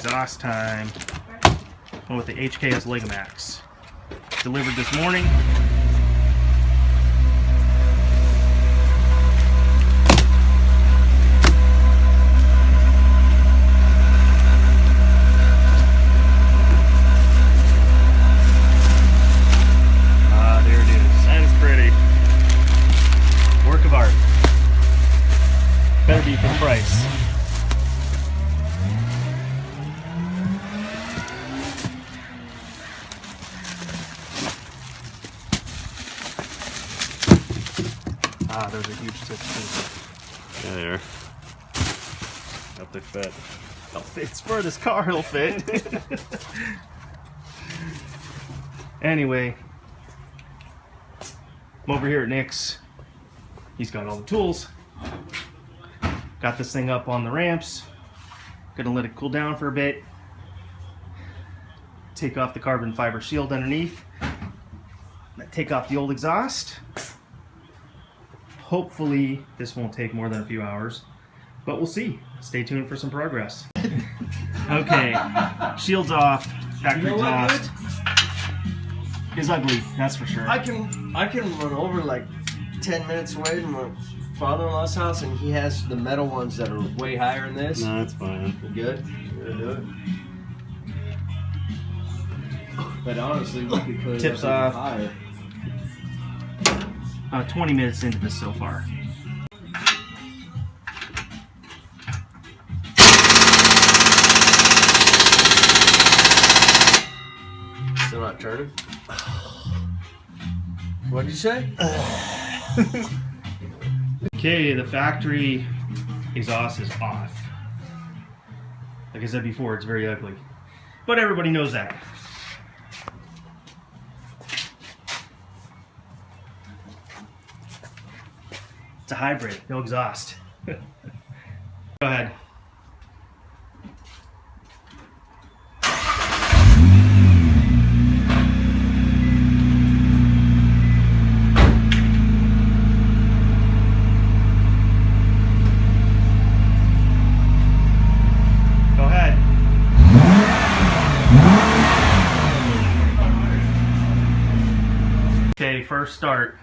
exhaust time. Went with the HKS Legamax. Delivered this morning. There it is. That is pretty. Work of art. Better be for the price. Ah, those are huge tips too. Yeah, they are. Hope they fit. It's for this car, it'll fit. Anyway, I'm over here at Nick's. He's got all the tools. Got this thing up on the ramps. Gonna let it cool down for a bit. Take off the carbon fiber shield underneath. Take off the old exhaust. Hopefully this won't take more than a few hours, but we'll see. Stay tuned for some progress. Okay, shield's off, factory exhaust. Is ugly, that's for sure. I can run over like 10 minutes away to my father-in-law's house, and he has the metal ones that are way higher than this. No, that's fine. You good? You're gonna do it. But honestly, we could put Tips it up off. higher. 20 minutes into this so far. Still not turning? What did you say? Okay, the factory exhaust is off. Like I said before, it's very ugly. But everybody knows that. It's a hybrid, no exhaust. Go ahead. Go ahead. Okay, first start.